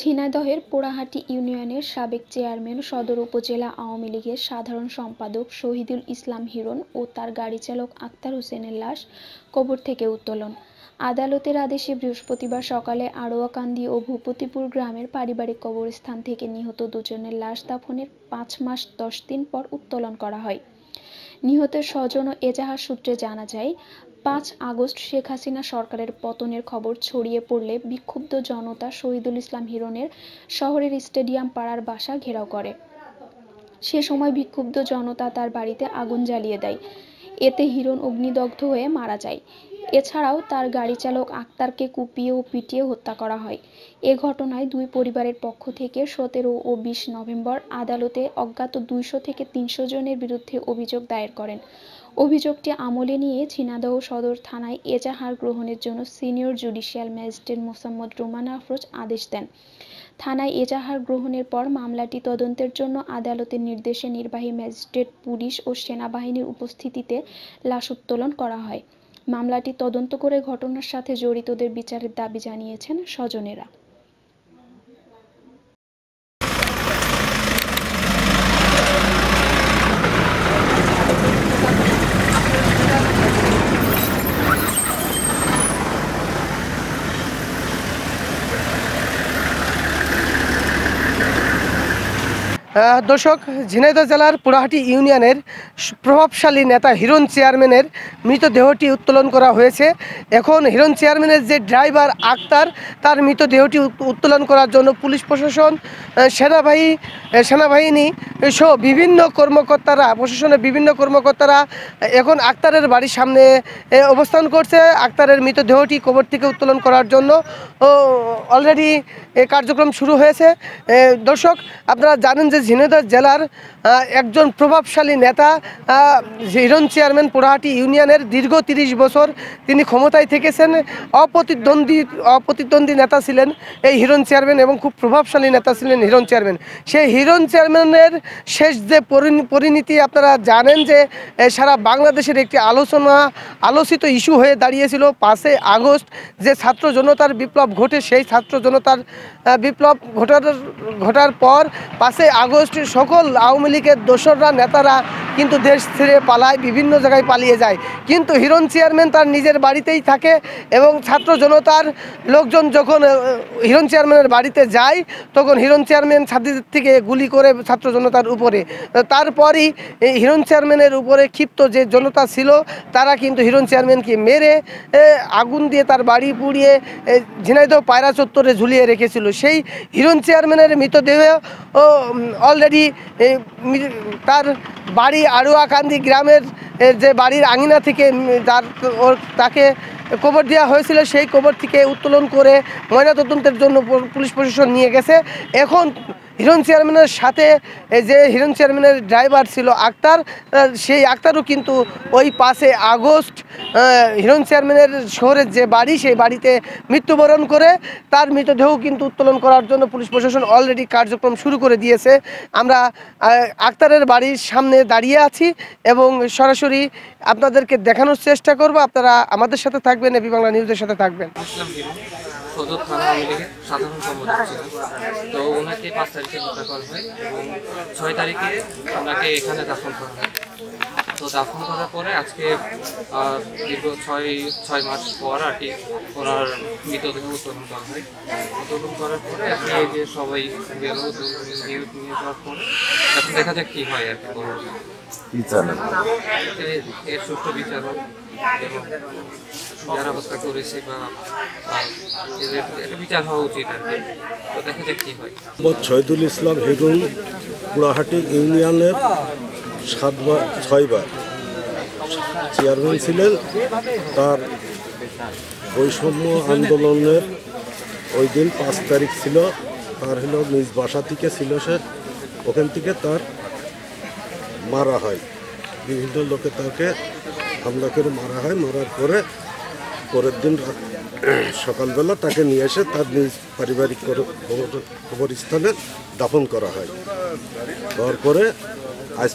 ঝিনাইদহের পোড়াহাটি ইউনিয়নের সাবেক চেয়ারম্যান সদর উপজেলা আওয়ামী লীগের সাধারণ সম্পাদক শহীদুল ইসলাম হিরণ ও তার গাড়িচালক আক্তার হোসেনের লাশ কবর থেকে উত্তোলন। আদালতের আদেশে বৃহস্পতিবার সকালে আড়োয়াকান্দি ও ভূপতিপুর গ্রামের পারিবারিক কবরস্থান থেকে নিহত দুজনের লাশ দাফনের ৫ মাস ১০ দিন পর উত্তোলন করা হয়। নিহতের স্বজন ও এজাহার সূত্রে জানা যায়, ৫ আগস্ট শেখ হাসিনা সরকারের পতনের খবর ছড়িয়ে পড়লে বিক্ষুব্ধ জনতা শহীদুল ইসলাম হিরণের শহরের স্টেডিয়াম পাড়ার বাসা ঘেরাও করে। সে সময় বিক্ষুব্ধ জনতা তার বাড়িতে আগুন জ্বালিয়ে দেয়। এতে হিরণ অগ্নিদগ্ধ হয়ে মারা যায়। এছাড়াও তার গাড়িচালক আক্তারকে কুপিয়ে ও পিটিয়ে হত্যা করা হয়। এ ঘটনায় দুই পরিবারের পক্ষ থেকে ১৭ ও ২০ নভেম্বর আদালতে অজ্ঞাত ২০০ থেকে ৩০০ জনের বিরুদ্ধে অভিযোগ দায়ের করেন। অভিযোগটি আমলে নিয়ে ঝিনাইদহ সদর থানায় এজাহার গ্রহণের জন্য senior judicial magistrate Mosammat Rumana Afroz আদেশ দেন। থানায় এজাহার গ্রহণের পর মামলাটি তদন্তের জন্য আদালতের নির্দেশে নির্বাহী ম্যাজিস্ট্রেট, পুলিশ ও সেনাবাহিনীর উপস্থিতিতে লাশ উত্তোলন করা হয়। মামলাটি তদন্ত করে ঘটনার সাথে জড়িতদের বিচারের দাবি জানিয়েছেন স্বজনেরা। দর্শক, ঝিনাইদহ জেলার পোড়াহাটি ইউনিয়নের প্রভাবশালী নেতা হিরণ চেয়ারম্যানের মৃতদেহটি উত্তোলন করা হয়েছে। এখন হিরণ চেয়ারম্যানের যে ড্রাইভার আক্তার, তার মৃতদেহটি উত্তোলন করার জন্য পুলিশ প্রশাসন, সেনাবাহিনী সহ বিভিন্ন কর্মকর্তারা, প্রশাসনের বিভিন্ন কর্মকর্তারা এখন আক্তারের বাড়ির সামনে অবস্থান করছে। আক্তারের মৃতদেহটি কবর থেকে উত্তোলন করার জন্য অলরেডি কার্যক্রম শুরু হয়েছে। দর্শক, আপনারা জানেন যে ঝিনাইদহ জেলার একজন প্রভাবশালী নেতা হিরণ চেয়ারম্যান পোড়াহাটি ইউনিয়নের দীর্ঘ ৩০ বছর তিনি ক্ষমতায় থেকেছেন। অপ্রতিদ্বন্দ্বী নেতা ছিলেন এই হিরণ চেয়ারম্যান এবং খুব প্রভাবশালী নেতা ছিলেন হিরণ চেয়ারম্যান। সেই হিরণ চেয়ারম্যানের শেষ যে পরিণতি আপনারা জানেন যে সারা বাংলাদেশের একটি আলোচিত ইস্যু হয়ে দাঁড়িয়েছিল ৫ আগস্ট যে ছাত্র জনতার বিপ্লব ঘটে। সেই ছাত্র জনতার বিপ্লব ঘটার পর ৫ আগস্ট সকল আওয়ামী লীগের দোসররা, নেতারা কিন্তু দেশ ছেড়ে পালায়, বিভিন্ন জায়গায় পালিয়ে যায়। কিন্তু হিরণ চেয়ারম্যান তার নিজের বাড়িতেই থাকে এবং ছাত্র জনতার লোকজন যখন হিরণ চেয়ারম্যানের বাড়িতে যায়, তখন হিরণ চেয়ারম্যান ছাত্রীদের থেকে গুলি করে ছাত্র জনতার উপরে। তারপরই হিরণ চেয়ারম্যানের উপরে ক্ষিপ্ত যে জনতা ছিল, তারা কিন্তু হিরণ চেয়ারম্যানকে মেরে আগুন দিয়ে তার বাড়ি পুড়িয়ে ঝিনাইদহ পায়রা চত্বরে ঝুলিয়ে রেখেছিল। সেই হিরণ চেয়ারম্যানের মৃতদেহ অলরেডি তার বাড়ি আড়ুয়াকান্দি গ্রামের যে বাড়ির আঙিনা থেকে তাকে কবর দেওয়া হয়েছিল, সেই কবর থেকে উত্তোলন করে ময়নাতদন্তের জন্য পুলিশ প্রশাসন নিয়ে গেছে। এখন হিরণ চেয়ারম্যানের সাথে যে হিরণ চেয়ারম্যানের ড্রাইভার ছিল আক্তার, সেই আক্তারও কিন্তু ওই ৫ আগস্ট হিরণ চেয়ারম্যানের শহরের যে বাড়ি, সেই বাড়িতে মৃত্যুবরণ করে। তার মৃতদেহ কিন্তু উত্তোলন করার জন্য পুলিশ প্রশাসন অলরেডি কার্যক্রম শুরু করে দিয়েছে। আমরা আক্তারের বাড়ির সামনে দাঁড়িয়ে আছি এবং সরাসরি আপনাদেরকে দেখানোর চেষ্টা করব। আপনারা আমাদের সাথে থাকবেন, এবি বাংলা নিউজের সাথে থাকবেন। সদর থানা আওয়ামী লীগের সাধারণ সম্পাদক ছিলেন। তো ওনাকে ৫ তারিখে হত্যা করা হয় এবং ৬ তারিখে ওনাকে এখানে দাফন করা হয়। তো দাফন করার পরে আজকে দীর্ঘ ৬ মাস পর আর কি ওনার মৃতদেহ উত্তোলন করা হয়। উত্তোলন করার পরে এখন এই যে সবাই গেল নিয়ে যাওয়ার পরে এখন দেখা যাক কী হয় আর কি। এর সুষ্ঠু বিচার হোক এবং যারা হত্যা করেছে বা বিচার হওয়া উচিত আর কি। তো দেখা যাক কী হয়। শহীদুল ইসলাম হিরণ পোড়াহাটি ইউনিয়নের ৬বার চেয়ারম্যান ছিলেন। তার বৈষম্য আন্দোলনের ওই দিন ৫ তারিখ ছিল, তার হলো নিজ বাসা থেকে ছিল সে, ওখান থেকে তার মারা হয়। বিভিন্ন লোকে তাকে হামলা করে মারা হয়। মারার পরের দিন সকালবেলা তাকে নিয়ে এসে তার নিজ পারিবারিক কবরস্থানে দাফন করা হয়। তারপরে আজ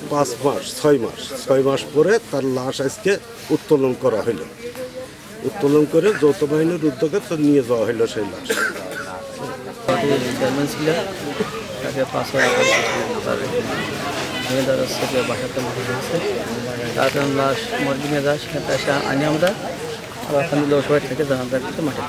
৬ মাস পরে তার লাশ আজকে উত্তোলন করা হলো। উত্তোলন করে যৌথ বাহিনীর উদ্যোগে তো নিয়ে যাওয়া হলো সেই লাশ। চেয়ারম্যান ছিলেন, তাকে 5 তার মেয়েদার হচ্ছে বাসাতে মারা হয়েছে। তারপরে লাশ মর্গে নিয়ে যায়, সেখানে এসে আনি আমরা ওখানে লোক সবাই থেকে জানাজা করতে মাঠে।